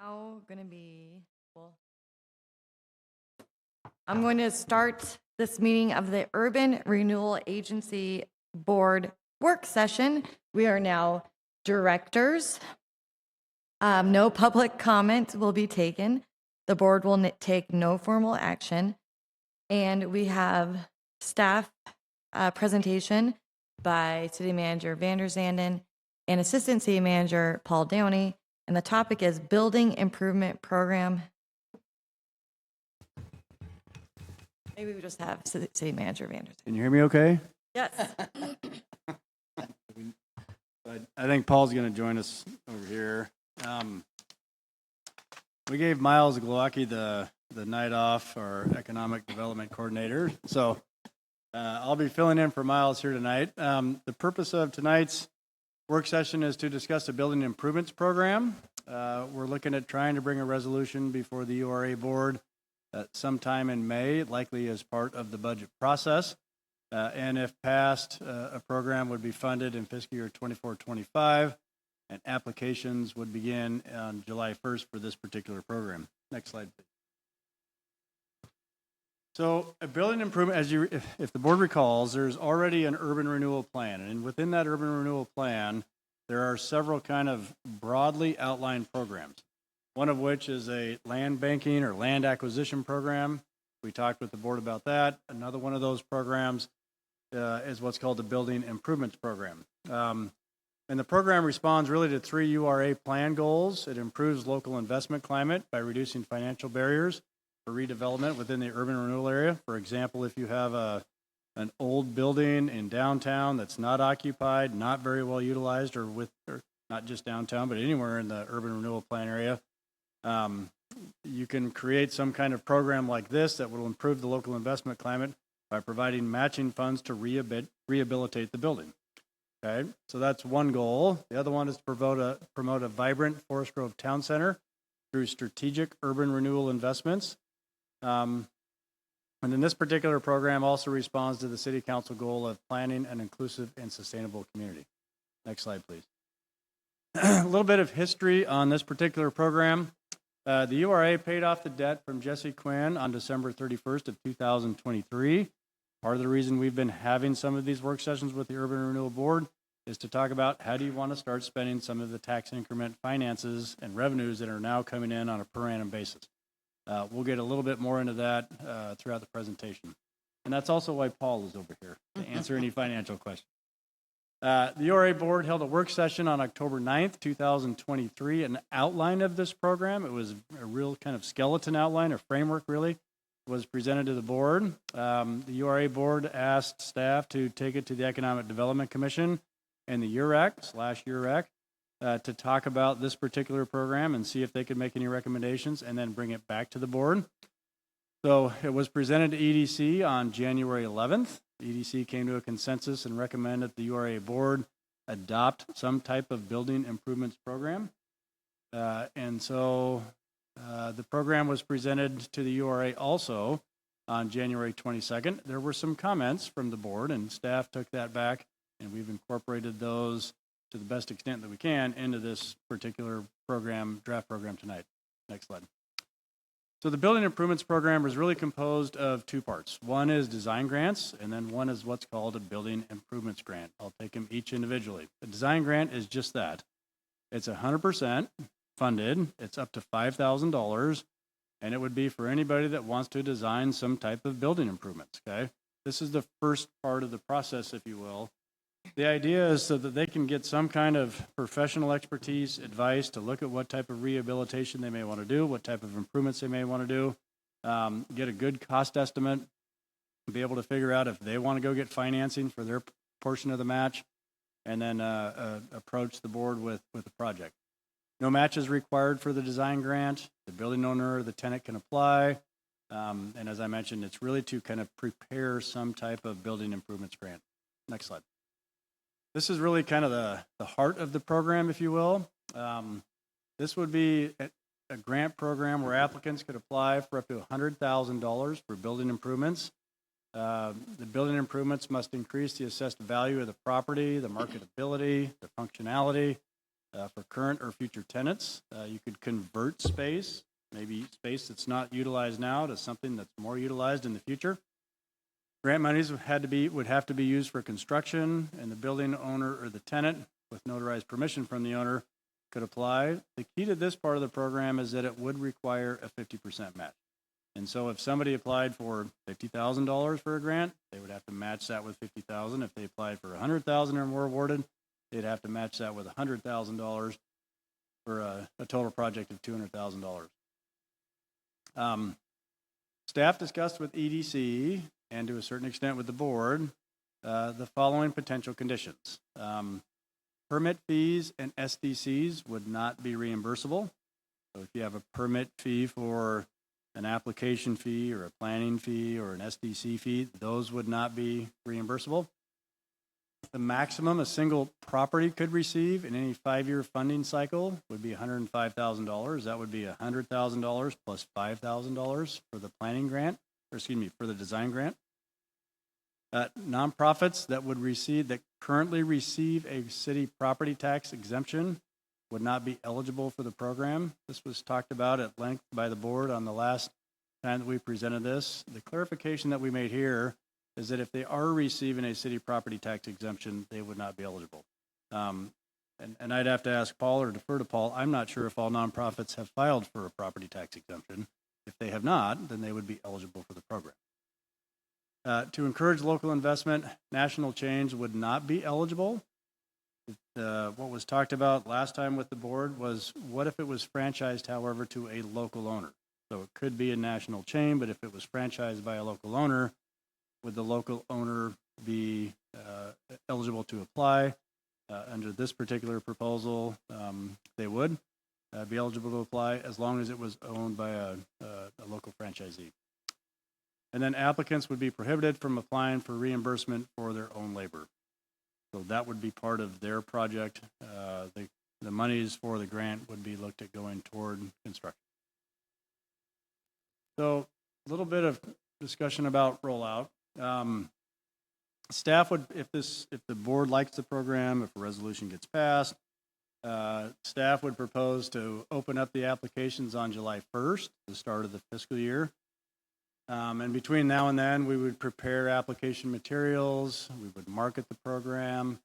now going to be, well, I'm going to start this meeting of the Urban Renewal Agency Board work session. We are now directors. No public comment will be taken. The board will take no formal action. And we have staff presentation by City Manager Vander Zanden and Assistant City Manager Paul Downey. And the topic is Building Improvement Program. Maybe we just have City Manager Vander Zanden. Can you hear me okay? Yes. I think Paul's going to join us over here. We gave Miles Glowacki the night off, our economic development coordinator. So I'll be filling in for Miles here tonight. The purpose of tonight's work session is to discuss the building improvements program. We're looking at trying to bring a resolution before the URA board sometime in May, likely as part of the budget process. And if passed, a program would be funded in fiscal year 24-25, and applications would begin on July 1st for this particular program. Next slide, please. So a building improvement, if the board recalls, there's already an urban renewal plan, and within that urban renewal plan, there are several kind of broadly outlined programs. One of which is a land banking or land acquisition program. We talked with the board about that. Another one of those programs is what's called the building improvements program. And the program responds really to 3 URA plan goals. It improves local investment climate by reducing financial barriers for redevelopment within the urban renewal area. For example, if you have an old building in downtown that's not occupied, not very well utilized, or not just downtown, but anywhere in the urban renewal plan area, you can create some kind of program like this that will improve the local investment climate by providing matching funds to rehabilitate the building. Okay, so that's one goal. The other one is to promote a vibrant Forest Grove Town Center through strategic urban renewal investments. And then this particular program also responds to the City Council goal of planning an inclusive and sustainable community. Next slide, please. A little bit of history on this particular program. The URA paid off the debt from Jesse Quinn on December 31st of 2023. Part of the reason we've been having some of these work sessions with the Urban Renewal Board is to talk about how do you want to start spending some of the tax increment finances and revenues that are now coming in on a per annum basis. We'll get a little bit more into that throughout the presentation. And that's also why Paul is over here, to answer any financial questions. The URA board held a work session on October 9th, 2023, an outline of this program. It was a real kind of skeleton outline, or framework really, was presented to the board. The URA board asked staff to take it to the Economic Development Commission and the UREC to talk about this particular program and see if they could make any recommendations and then bring it back to the board. So it was presented to EDC on January 11th. EDC came to a consensus and recommended that the URA board adopt some type of building improvements program. And so the program was presented to the URA also on January 22nd. There were some comments from the board, and staff took that back, and we've incorporated those to the best extent that we can into this particular program, draft program tonight. Next slide. So the building improvements program is really composed of 2 parts. One is design grants, and then one is what's called a building improvements grant. I'll take them each individually. The design grant is just that. It's 100% funded. It's up to $5,000, and it would be for anybody that wants to design some type of building improvements, okay? This is the first part of the process, if you will. The idea is so that they can get some kind of professional expertise, advice to look at what type of rehabilitation they may want to do, what type of improvements they may want to do, get a good cost estimate, be able to figure out if they want to go get financing for their portion of the match, and then approach the board with the project. No match is required for the design grant. The building owner or the tenant can apply. And as I mentioned, it's really to kind of prepare some type of building improvements grant. Next slide. This is really kind of the heart of the program, if you will. This would be a grant program where applicants could apply for up to $100,000 for building improvements. The building improvements must increase the assessed value of the property, the marketability, the functionality, for current or future tenants. You could convert space, maybe space that's not utilized now, to something that's more utilized in the future. Grant monies would have to be used for construction, and the building owner or the tenant, with notarized permission from the owner, could apply. The key to this part of the program is that it would require a 50% match. And so if somebody applied for $50,000 for a grant, they would have to match that with $50,000. If they applied for $100,000 or more awarded, they'd have to match that with $100,000 for a total project of $200,000. Staff discussed with EDC and to a certain extent with the board the following potential conditions. Permit fees and SDCs would not be reimbursable. So if you have a permit fee for an application fee or a planning fee or an SDC fee, those would not be reimbursable. The maximum a single property could receive in any 5-year funding cycle would be $105,000. That would be $100,000 plus $5,000 for the planning grant, for the design grant. Nonprofits that currently receive a city property tax exemption would not be eligible for the program. This was talked about at length by the board on the last time that we presented this. The clarification that we made here is that if they are receiving a city property tax exemption, they would not be eligible. And I'd have to ask Paul or defer to Paul. I'm not sure if all nonprofits have filed for a property tax exemption. If they have not, then they would be eligible for the program. To encourage local investment, national chains would not be eligible. What was talked about last time with the board was, what if it was franchised, however, to a local owner? So it could be a national chain, but if it was franchised by a local owner, would the local owner be eligible to apply? Under this particular proposal, they would be eligible to apply as long as it was owned by a local franchisee. And then applicants would be prohibited from applying for reimbursement for their own labor. So that would be part of their project. The monies for the grant would be looked at going toward construction. So a little bit of discussion about rollout. Staff would, if the board likes the program, if a resolution gets passed, staff would propose to open up the applications on July 1st, the start of the fiscal year. And between now and then, we would prepare application materials, we would market the program,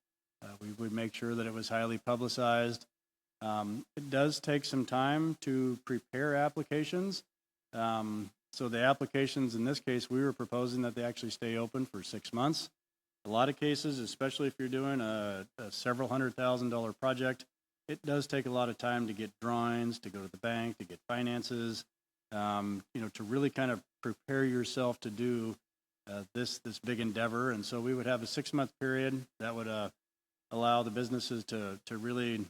we would make sure that it was highly publicized. It does take some time to prepare applications. So the applications, in this case, we were proposing that they actually stay open for 6 months. A lot of cases, especially if you're doing a several $100,000 project, it does take a lot of time to get drawings, to go to the bank, to get finances, to really kind of prepare yourself to do this big endeavor. And so we would have a 6-month period that would allow the businesses to really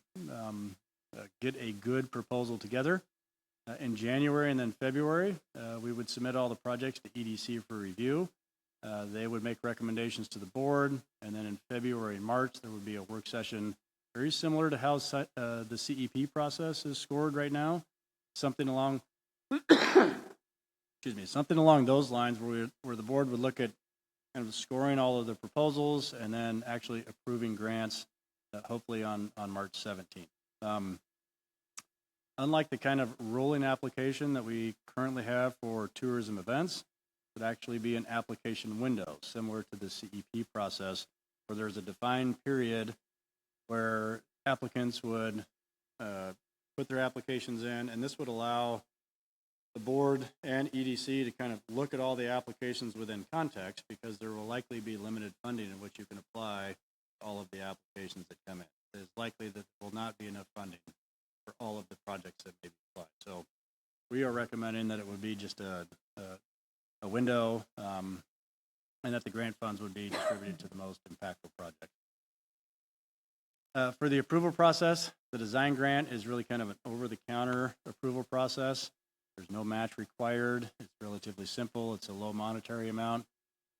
get a good proposal together. In January and then February, we would submit all the projects to EDC for review. They would make recommendations to the board, and then in February and March, there would be a work session very similar to how the CEP process is scored right now. Something along those lines where the board would look at kind of scoring all of the proposals and then actually approving grants, hopefully on March 17th. Unlike the kind of rolling application that we currently have for tourism events, it would actually be an application window, similar to the CEP process, where there's a defined period where applicants would put their applications in, and this would allow the board and EDC to kind of look at all the applications within context, because there will likely be limited funding in which you can apply all of the applications that come in. It is likely that there will not be enough funding for all of the projects that may be applied. So we are recommending that it would be just a window, and that the grant funds would be distributed to the most impactful project. For the approval process, the design grant is really kind of an over-the-counter approval process. There's no match required. It's relatively simple. It's a low monetary amount.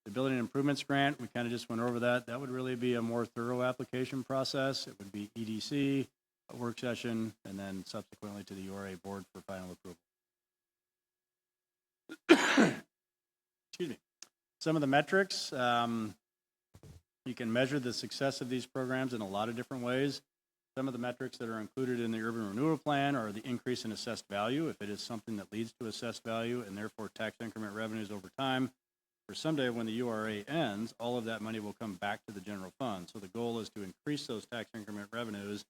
The building improvements grant, we kind of just went over that. That would really be a more thorough application process. It would be EDC, a work session, and then subsequently to the URA board for final approval. Excuse me. Some of the metrics, you can measure the success of these programs in a lot of different ways. some of the metrics that are included in the urban renewal plan are the increase in assessed value. If it is something that leads to assessed value and therefore tax increment revenues over time, for someday when the URA ends, all of that money will come back to the general fund. So the goal is to increase those tax increment revenues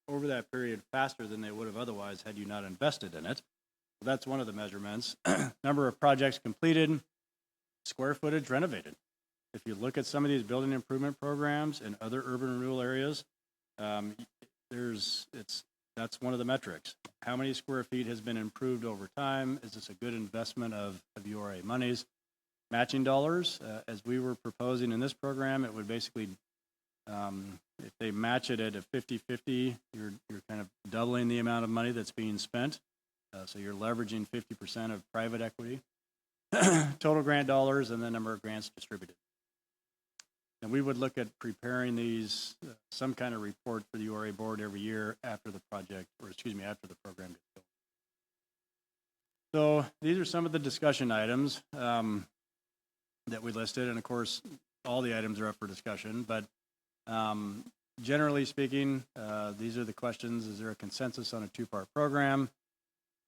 over that period faster than they would have otherwise had you not invested in it. So that's one of the measurements. Number of projects completed, square footage renovated. If you look at some of these building improvement programs in other urban renewal areas, that's one of the metrics. How many square feet has been improved over time? Is this a good investment of URA monies? Matching dollars, as we were proposing in this program, it would basically, if they match it at a 50-50, you're kind of doubling the amount of money that's being spent. So you're leveraging 50% of private equity, total grant dollars, and the number of grants distributed. And we would look at preparing these, some kind of report for the URA board every year after the project, or excuse me, after the program gets built. So these are some of the discussion items that we listed, and of course, all the items are up for discussion, but generally speaking, these are the questions. Is there a consensus on a two-part program?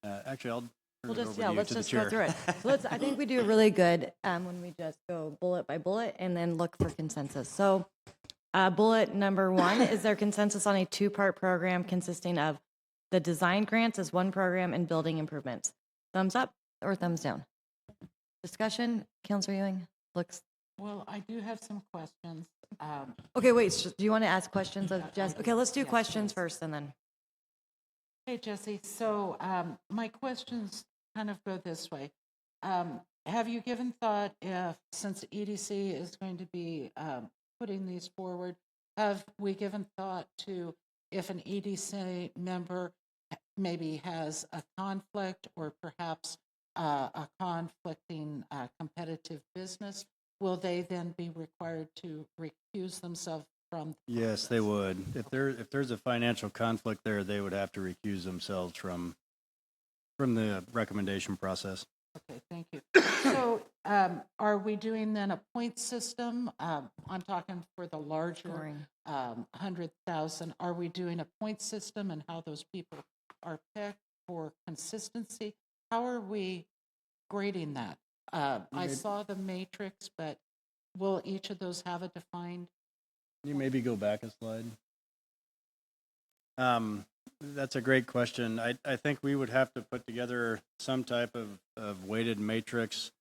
Actually, I'll turn it over to you, let's to the just chair. go through it. So I think we do really good when we just go bullet by bullet and then look for consensus. So bullet number 1, is there consensus on a two-part program consisting of the design grants as one program and building improvements? Thumbs up or thumbs down? Discussion, Councilor Ewing? Looks. Well, I do have some questions. Okay, wait, do you want to ask questions of Jess? Okay, let's do Yes, questions please. first and then. Hey, Jesse, so my questions kind of go this way. Have you given thought if, since EDC is going to be putting these forward, have we given thought to if an EDC member maybe has a conflict or perhaps a conflicting competitive business, will they then be required to recuse themselves from the Yes, they process? would. If there's a financial conflict there, they would have to recuse themselves from the recommendation process. Okay, thank you. So are we doing then a point system? I'm talking for the larger Scoring. 100,000. Are we doing a point system and how those people are picked for consistency? How are we grading that? I saw the matrix, but will each of those have a defined? Can you maybe go back a slide? That's a great question. I think we would have to put together some type of weighted matrix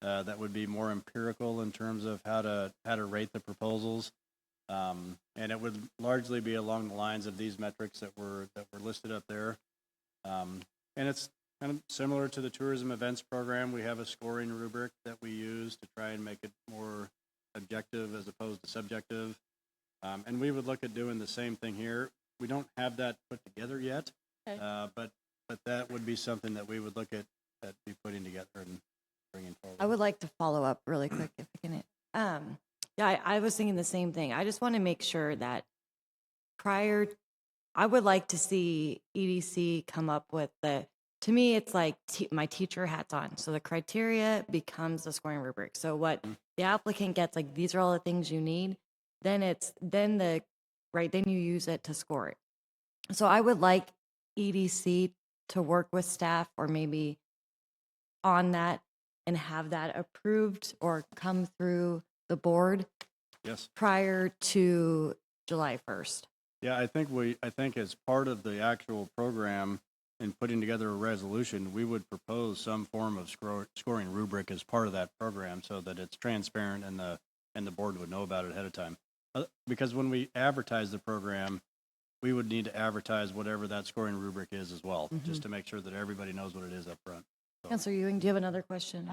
that would be more empirical in terms of how to rate the proposals. And it would largely be along the lines of these metrics that were listed up there. And it's kind of similar to the tourism events program. We have a scoring rubric that we use to try and make it more objective as opposed to subjective. And we would look at doing the same thing here. We don't have that put together yet, Okay. but that would be something that we would look at be putting together and bringing forward. I would like to follow up really quick if I can. Yeah, I was thinking the same thing. I just want to make sure that I would like to see EDC come up with to me, it's like my teacher hat's on. So the criteria becomes the scoring rubric. So what the applicant gets, like, these are all the things you need, then you use it to score it. So I would like EDC to work with staff or maybe on that and have that approved or come through the board Yes. prior to July 1st. Yeah, I think as part of the actual program and putting together a resolution, we would propose some form of scoring rubric as part of that program so that it's transparent and the board would know about it ahead of time. Because when we advertise the program, we would need to advertise whatever that scoring rubric is as well, just to make sure that everybody knows what it is up front. So. Councilor Ewing, do you have another question?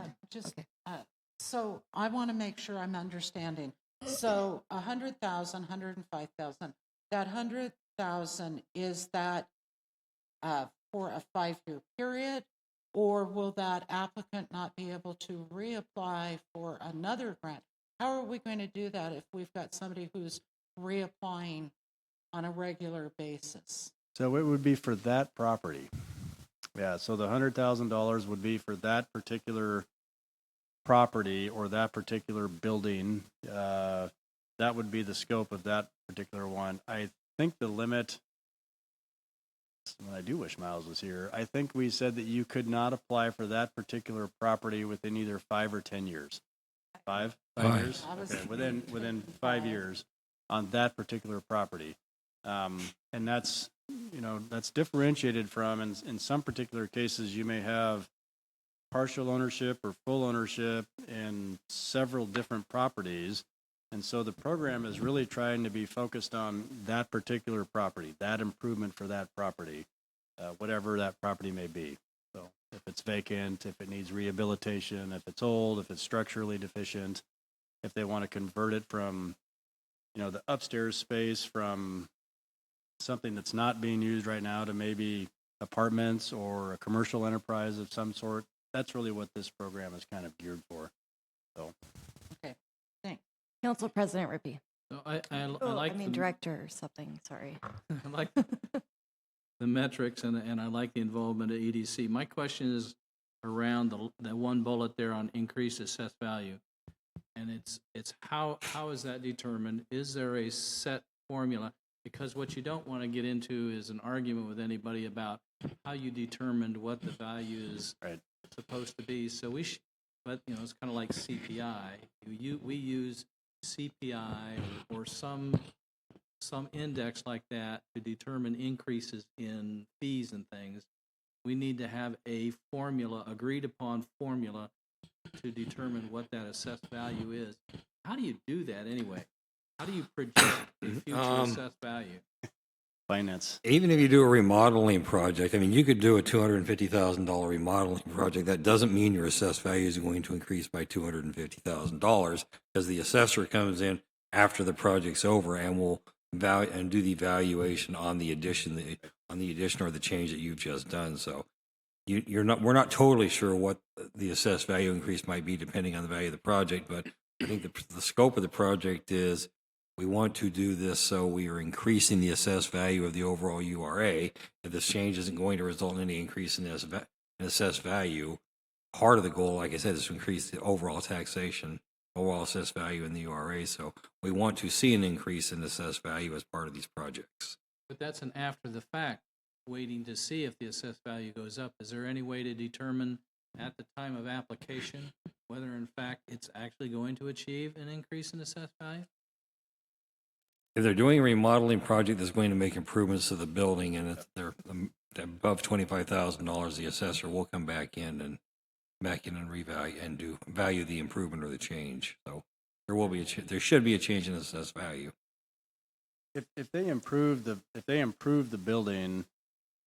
So I want to make sure I'm understanding. So 100,000, 105,000, that 100,000, is that for a 5-year period, or will that applicant not be able to reapply for another grant? How are we going to do that if we've got somebody who's reapplying on a regular basis? So it would be for that property. Yeah, so the $100,000 would be for that particular property or that particular building. That would be the scope of that particular one. I think the limit when I do wish Miles was here, I think we said that you could not apply for that particular property within either 5 or 10 years. 5? 5 years? Okay, within 5 years on that particular property. And that's, that's differentiated from, in some particular cases, you may have partial ownership or full ownership in several different properties. And so the program is really trying to be focused on that particular property, that improvement for that property, whatever that property may be. So if it's vacant, if it needs rehabilitation, if it's old, if it's structurally deficient, if they want to convert it from, the upstairs space from something that's not being used right now to maybe apartments or a commercial enterprise of some sort. That's really what this program is kind of geared for. So. Okay, thanks. Council President Rippey. So I like the, Director or something, sorry. I like the metrics and I like the involvement of EDC. My question is around the one bullet there on increased assessed value. And it's how is that determined? Is there a set formula? Because what you don't want to get into is an argument with anybody about how you determined what the value is supposed to be. So but it's kind of like CPI. We use CPI or some index like that to determine increases in fees and things. We need to have a formula, agreed upon formula, to determine what that assessed value is. How do you do that anyway? How do you project the future assessed value? Finance. Even if you do a remodeling project, I mean, you could do a $250,000 remodeling project. That doesn't mean your assessed value is going to increase by $250,000 because the assessor comes in after the project's over and will value and do the valuation on the addition or the change that you've just done. So we're not totally sure what the assessed value increase might be depending on the value of the project, but I think the scope of the project is we want to do this so we are increasing the assessed value of the overall URA. If this change isn't going to result in any increase in the assessed value, part of the goal, like I said, is to increase the overall taxation, overall assessed value in the URA. So we want to see an increase in assessed value as part of these projects. But that's an after the fact, waiting to see if the assessed value goes up. Is there any way to determine at the time of application whether in fact it's actually going to achieve an increase in assessed value? If they're doing a remodeling project that's going to make improvements to the building and if they're above $25,000, the assessor will come back in and revalue and value the improvement or the change. So there should be a change in assessed value. If they improve the building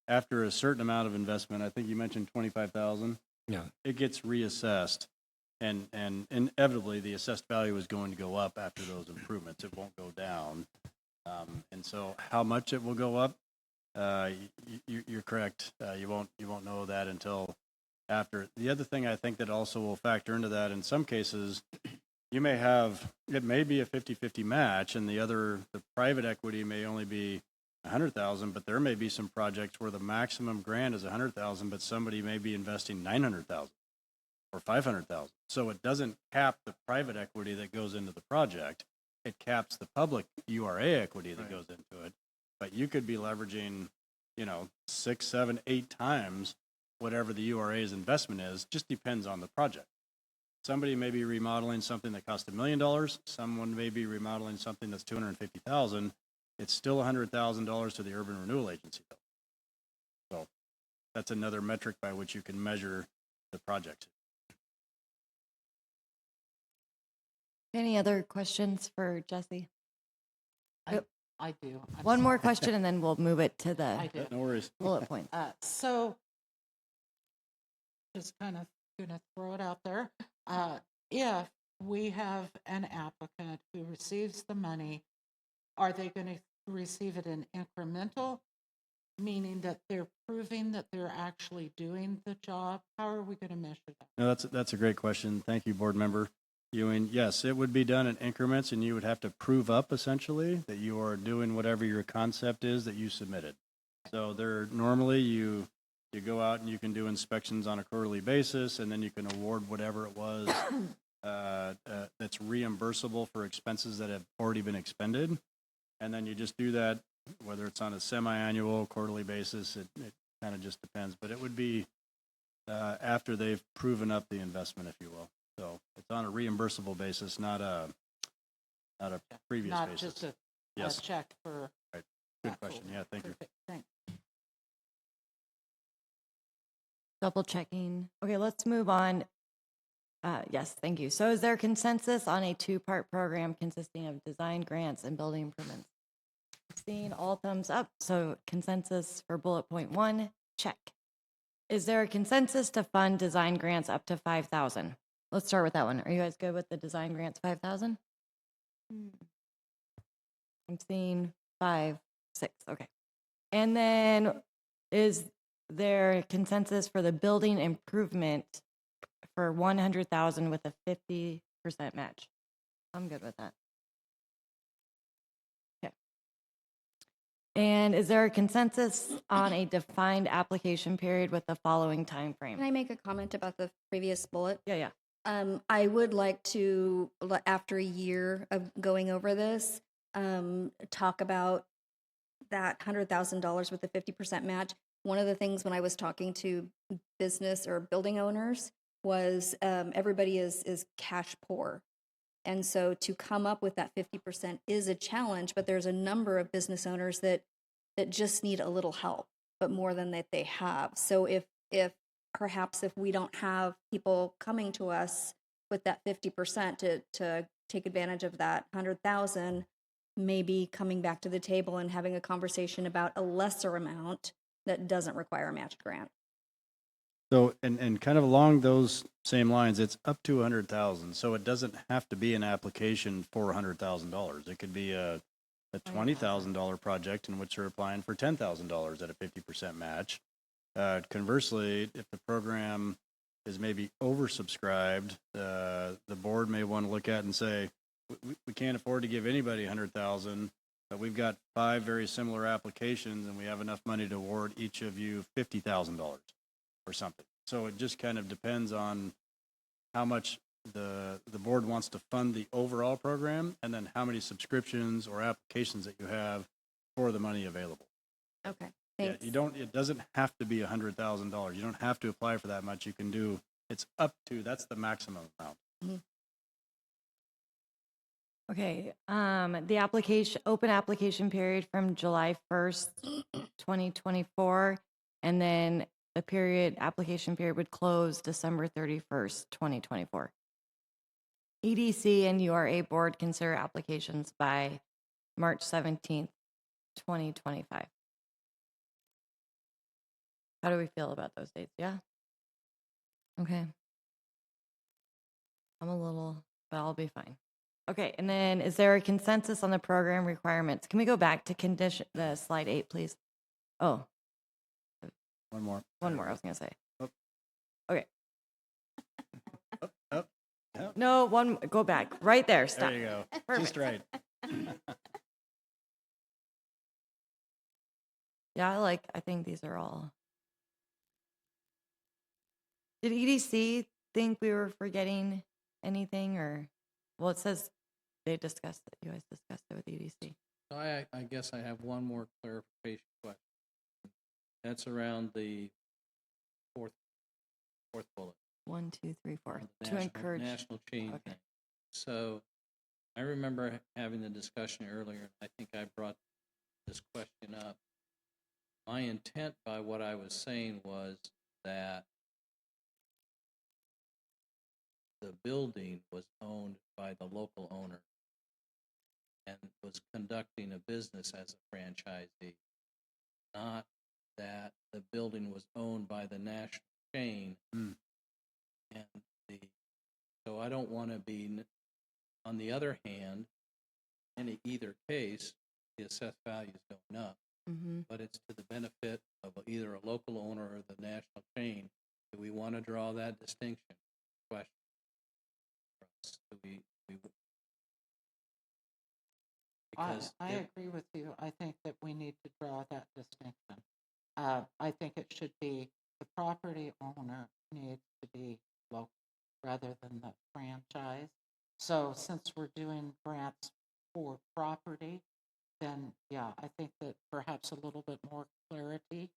after a certain amount of investment, I think you mentioned 25,000. Yeah. It gets reassessed, and inevitably the assessed value is going to go up after those improvements. It won't go down. And so, how much it will go up? You're correct. You won't know that until after. The other thing I think that also will factor into that, in some cases, it may be a 50-50 match, and the private equity may only be 100,000, but there may be some projects where the maximum grant is 100,000, but somebody may be investing 900,000 or 500,000. So it doesn't cap the private equity that goes into the project. It caps the public URA equity that goes into it. But you could be leveraging, 6, 7, 8 times whatever the URA's investment is. Just depends on the project. Somebody may be remodeling something that cost $1 million. Someone may be remodeling something that's $250,000. It's still $100,000 to the Urban Renewal Agency, though. So that's another metric by which you can measure the project. Any other questions for Jesse? I do. I'm One more sorry. question and then we'll move it to I the do. No worries. bullet point. So, just kind of going to throw it out there. If we have an applicant who receives the money, are they going to receive it in incremental, meaning that they're proving that they're actually doing the job? How are we going to measure that? No, that's a great question. Thank you, Board Member Ewing. Yes, it would be done in increments, and you would have to prove up essentially that you are doing whatever your concept is that you submitted. So normally you go out and you can do inspections on a quarterly basis, and then you can award whatever it was that's reimbursable for expenses that have already been expended. And then you just do that whether it's on a semi-annual, quarterly basis, it kind of just depends. But it would be after they've proven up the investment, if you will. So it's on a reimbursable basis, not a previous Not basis. just a Yes. check for. Right. Good that question. tool. Yeah, thank you. Perfect. Thanks. Double checking. Okay, let's move on. Yes, thank you. So is there consensus on a two-part program consisting of design grants and building improvements? Seeing all thumbs up, so consensus for bullet point 1, check. Is there a consensus to fund design grants up to 5,000? Let's start with that one. Are you guys good with the design grants 5,000? I'm seeing 5, 6, okay. And then is there consensus for the building improvement for 100,000 with a 50% match? I'm good with that. Okay. And is there a consensus on a defined application period with the following time frame? Can I make a comment about the previous bullet? Yeah. I would like to, after a year of going over this, talk about that $100,000 with the 50% match. One of the things when I was talking to business or building owners was everybody is cash poor. And so to come up with that 50% is a challenge, but there's a number of business owners that just need a little help, but more than that they have. So if perhaps if we don't have people coming to us with that 50% to take advantage of that 100,000, maybe coming back to the table and having a conversation about a lesser amount that doesn't require a matched grant. So, and kind of along those same lines, it's up to 100,000. So it doesn't have to be an application for $100,000. It could be a $20,000 project in which they're applying for $10,000 at a 50% match. Conversely, if the program is maybe oversubscribed, the board may want to look at and say, we can't afford to give anybody 100,000, but we've got 5 very similar applications and we have enough money to award each of you $50,000 or something. So it just kind of depends on how much the board wants to fund the overall program and then how many subscriptions or applications that you have for the money available. Okay, Yeah, thanks. it doesn't have to be $100,000. You don't have to apply for that much. You can do, it's up to, that's the maximum amount. Okay, the open application period from July 1st, 2024, and then the application period would close December 31st, 2024. EDC and URA board consider applications by March 17th, 2025. How do we feel about those dates? Yeah? Okay. I'm a little, but I'll be fine. Okay, and then is there a consensus on the program requirements? Can we go back to the slide 8, please? Oh, One more. one more, I was gonna say. Oh. Okay. Oh, No, go back, right there, there stop. you go. Perfect. Just right. Yeah, I think these are all. Did EDC think we were forgetting anything or, well, it says they discussed it, you guys discussed it with EDC. So I guess I have one more clarification question. That's around the fourth bullet. 1, 2, 3, 4, on the to encourage. national chain okay. thing. So I remember having the discussion earlier. I think I brought this question up. My intent by what I was saying was that the building was owned by the local owner and was conducting a business as a franchisee, not that the building was owned by the national chain. Mm. And so I don't want to be, on the other hand, in either case, the assessed value is going up, but it's to the benefit of either a local owner or the national chain. Do we want to draw that distinction? Question. Because I agree with you. I think that we need to draw that distinction. I think it should be the property owner needs to be local rather than the franchise. So since we're doing grants for property, then yeah, I think that perhaps a little bit more clarity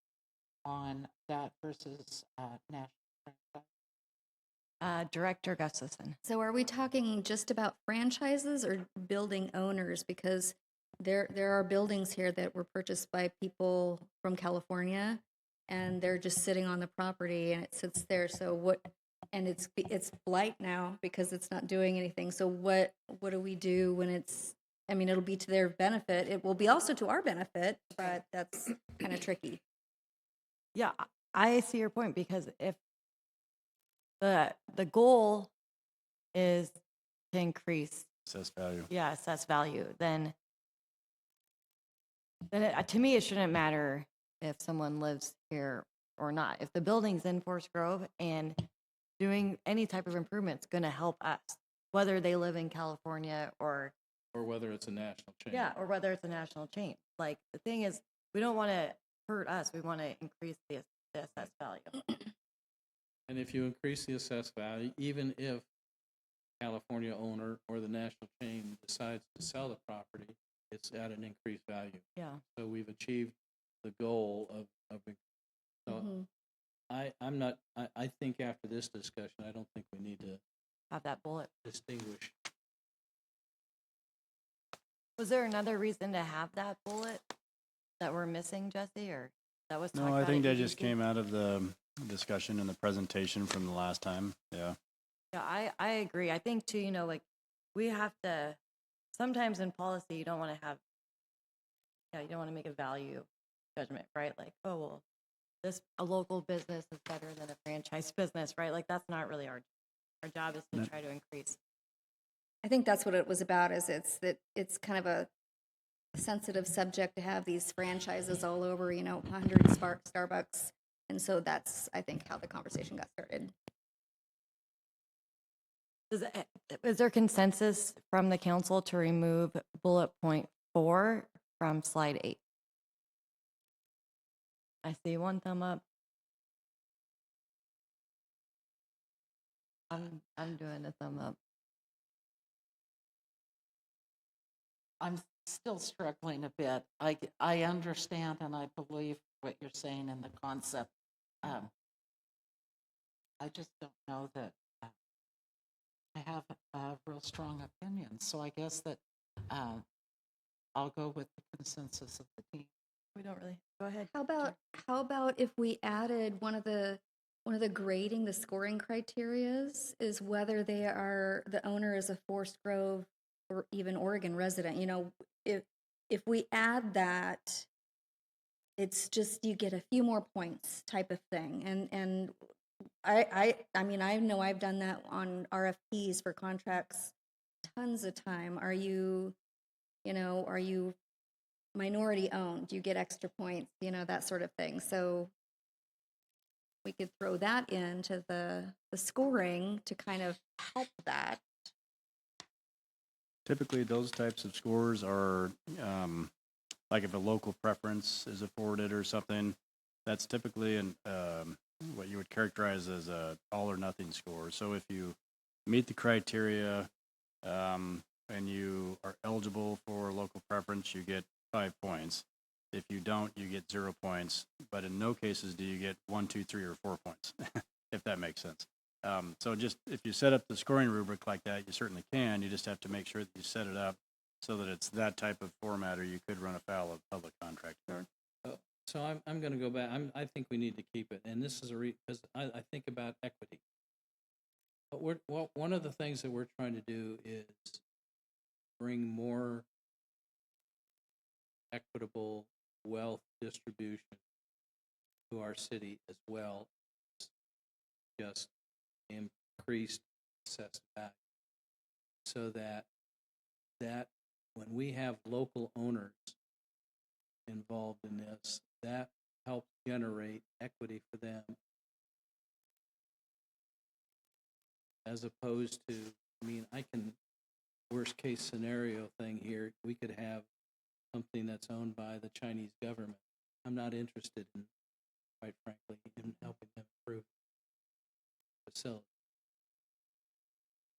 on that versus national franchise. Director Gustafson. So are we talking just about franchises or building owners? Because there are buildings here that were purchased by people from California, and they're just sitting on the property and it sits there. So what? And it's blight now because it's not doing anything. So what do we do when it's? I mean, it'll be to their benefit. It will be also to our benefit, but that's kind of tricky. Yeah, I see your point, because if the goal is to increase, Assessed value. assessed value, then to me, it shouldn't matter if someone lives here or not. If the building's in Forest Grove and doing any type of improvement's going to help us, whether they live in California or whether it's a national chain. or whether it's a national chain. Like, the thing is, we don't want to hurt us. We want to increase the assessed value. And if you increase the assessed value, even if California owner or the national chain decides to sell the property, it's at an increased value. Yeah. So we've achieved the goal of so Mhm. I think after this discussion, I don't think we need to Have that bullet. distinguish. Was there another reason to have that bullet that we're missing, Jesse, or that was talked No, about I think at that just EDC? came out of the discussion and the presentation from the last time. Yeah. Yeah, I agree. I think too, like, we have to, sometimes in policy, you don't want to have, you don't want to make a value judgment, right? Like, oh, well, a local business is better than a franchise business, right? Like, that's not really our job is to No. try to increase. I think that's what it was about. Is it's kind of a sensitive subject to have these franchises all over. 100 Starbucks, and so that's, I think, how the conversation got started. Is there consensus from the council to remove bullet point 4 from slide 8? I see one thumb up. I'm doing a thumb up. I'm still struggling a bit. I understand and I believe what you're saying in the concept. I just don't know that I have a real strong opinion. So I guess that I'll go with the consensus of the team. We don't really. Go ahead. How about if we added one of the grading, the scoring criterias is whether the owner is a Forest Grove or even Oregon resident. If we add that, it's just you get a few more points type of thing. And I mean, I know I've done that on RFPs for contracts tons of time. Are you minority owned? You get extra points, that sort of thing. So we could throw that into the scoring to kind of help that. Typically, those types of scores are, like if a local preference is afforded or something, that's typically what you would characterize as a all or nothing score. So if you meet the criteria and you are eligible for local preference, you get 5 points. If you don't, you get 0 points. But in no cases do you get 1, 2, 3, or 4 points, if that makes sense. So just if you set up the scoring rubric like that, you certainly can. You just have to make sure that you set it up so that it's that type of format, or you could run afoul of public contract. So I'm going to go back. I think we need to keep it, and this is because I think about equity. But one of the things that we're trying to do is bring more equitable wealth distribution to our city as well as just increased assessed value, so that when we have local owners involved in this, that helps generate equity for them, as opposed to, worst case scenario thing here, we could have something that's owned by the Chinese government. I'm not interested in, quite frankly, in helping them improve the facility.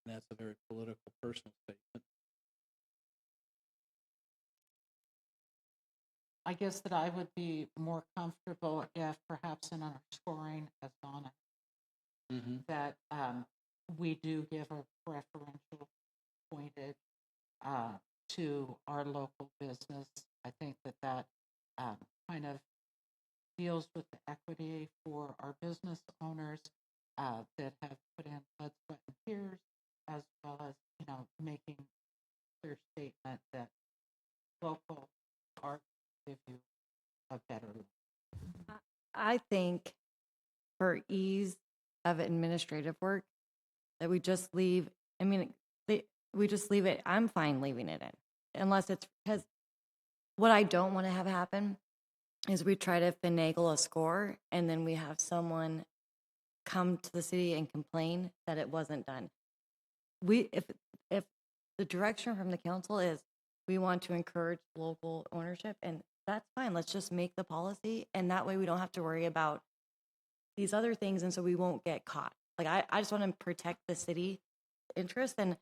And that's a very political, personal statement. I guess that I would be more comfortable if perhaps in our scoring, as Donna, that we do give a preferential pointed to our local business. I think that that kind of deals with the equity for our business owners that have put in blood, sweat, and tears, as well as, making clear statement that local art give you a better life. I think for ease of administrative work, that we just leave, I mean, we just leave it, I'm fine leaving it in, unless it's, because what I don't want to have happen is we try to finagle a score and then we have someone come to the city and complain that it wasn't done. If the direction from the council is we want to encourage local ownership, and that's fine, let's just make the policy, and that way we don't have to worry about these other things, and so we won't get caught. Like, I just want to protect the city interest, and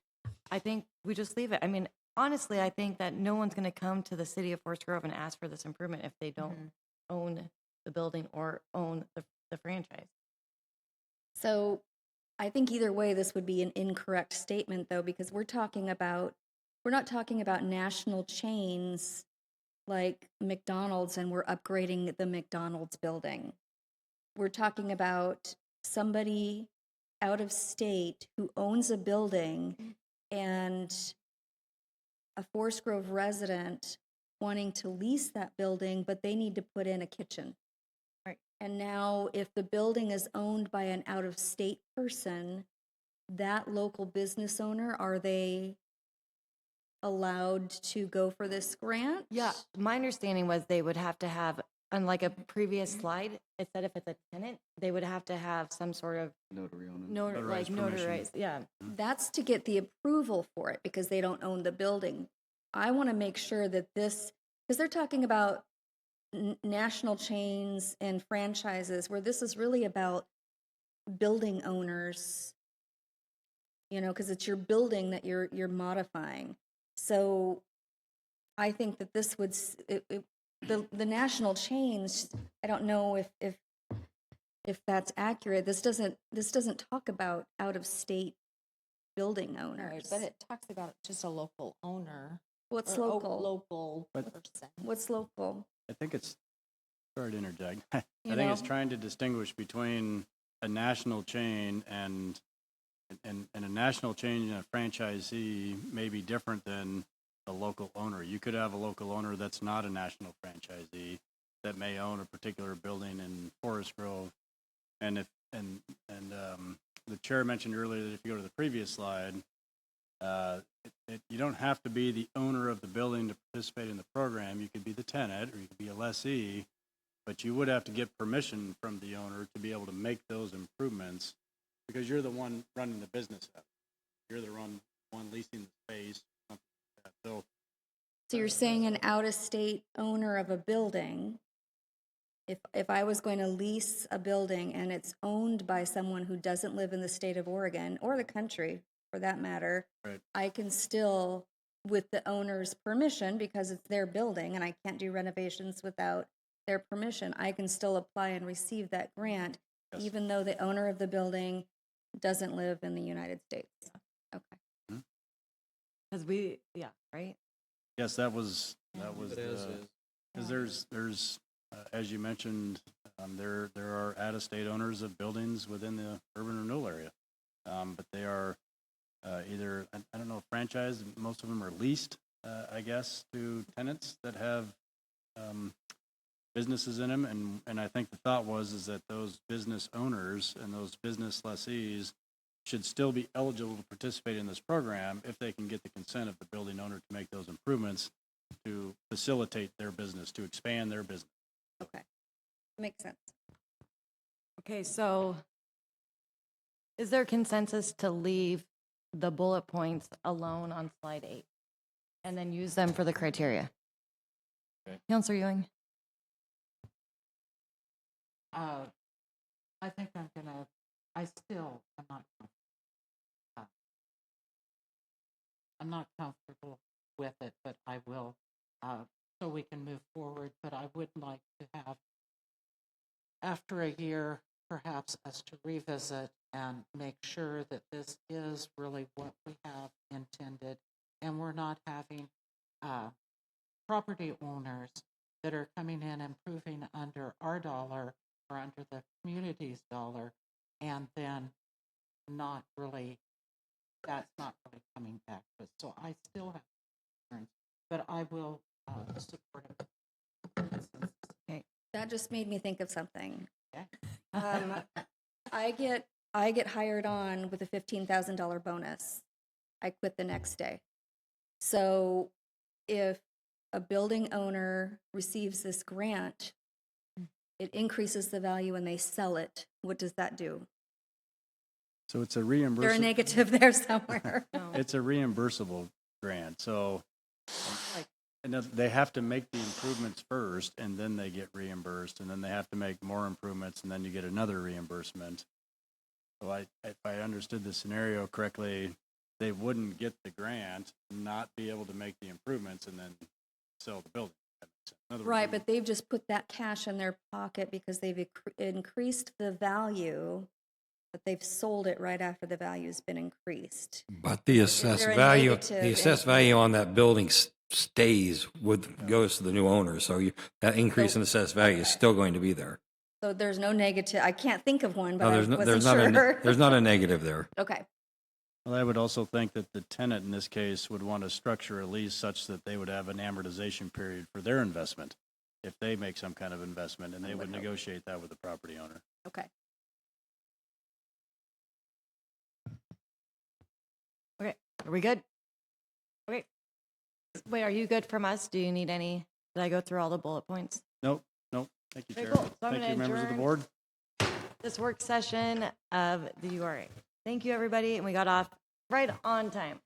I think we just leave it. I mean, honestly, I think that no one's going to come to the city of Forest Grove and ask for this improvement if they don't own the building or own the franchise. So I think either way, this would be an incorrect statement, though, because we're not talking about national chains like McDonald's and we're upgrading the McDonald's building. We're talking about somebody out of state who owns a building and a Forest Grove resident wanting to lease that building, but they need to put in a kitchen. Right. And now if the building is owned by an out-of-state person, that local business owner, are they allowed to go for this grant? Yeah, my understanding was they would have to have, unlike a previous slide, it said if it's a tenant, they would have to have some sort of Notary on it. Notarized permission. notarized, yeah. That's to get the approval for it because they don't own the building. I want to make sure that this, because they're talking about national chains and franchises, where this is really about building owners, because it's your building that you're modifying. So I think that this would, the national chains, I don't know if that's accurate. This doesn't talk about out-of-state building owners. Right, but it talks about just a local owner. What's or local? Local But- person. What's local? I think it's, sorry to interject. I think it's trying to distinguish between a national chain and a national chain and a franchisee may be different than a local owner. You could have a local owner that's not a national franchisee that may own a particular building in Forest Grove. And if the chair mentioned earlier that if you go to the previous slide, you don't have to be the owner of the building to participate in the program. You could be the tenant or you could be a lessee, but you would have to get permission from the owner to be able to make those improvements because you're the one running the business. You're the one leasing the space. Something like that. So you're saying an out-of-state owner of a building, if I was going to lease a building and it's owned by someone who doesn't live in the state of Oregon or the country for that matter, Right. I can still, with the owner's permission, because it's their building and I can't do renovations without their permission, I can still apply and receive that grant, Yes. even though the owner of the building doesn't live in the United States. Okay. Because right? Yes, that was But as is. because there's as you mentioned, there are out-of-state owners of buildings within the urban renewal area, but they are either I don't know franchise. Most of them are leased, I guess, to tenants that have businesses in them, and I think the thought is that those business owners and those business lessees should still be eligible to participate in this program if they can get the consent of the building owner to make those improvements to facilitate their business, to expand their business. Okay. Makes sense. Okay, so is there consensus to leave the bullet points alone on slide 8 and then use them for the criteria? Okay. Counselor Ewing? I think I still am I'm not comfortable with it, but I will so we can move forward, but I would like to have, after a year, perhaps us to revisit and make sure that this is really what we have intended, and we're not having property owners that are coming in improving under our dollar or under the community's dollar, and then not really, that's not really coming back to us. So I still have concerns, but I will support it. That just made me think of something. Okay. I get hired on with a $15,000 bonus. I quit the next day. So if a building owner receives this grant, it increases the value when they sell it. What does that do? So it's a There's a reimbursable, negative there somewhere. it's a reimbursable grant, so and they have to make the improvements first, and then they get reimbursed, and then they have to make more improvements, and then you get another reimbursement. So if I understood the scenario correctly, they wouldn't get the grant, not be able to make the improvements, and then sell the building. That makes sense. In other words, Right, but they've just put that cash in their pocket because they've increased the value, but they've sold it right after the value's been increased. But the assessed there a value, negative the assessed value on that building stays goes to the new owner. So that increase in assessed value is still going to be there. So there's no negative, I can't think of one, but No, I wasn't sure. there's not a negative there. Okay, well, I would also think that the tenant in this case would want to structure a lease such that they would have an amortization period for their investment if they make some kind of investment, and they would negotiate that with the property owner. okay. Okay, are we good? Okay. Wait, are you good from us? Do you need any, did I go through all the bullet points? Nope. Thank you, Very Chair. cool. So I'm Thank gonna you, members of the adjourn. board. This work session of the URA. Thank you, everybody, and we got off right on time.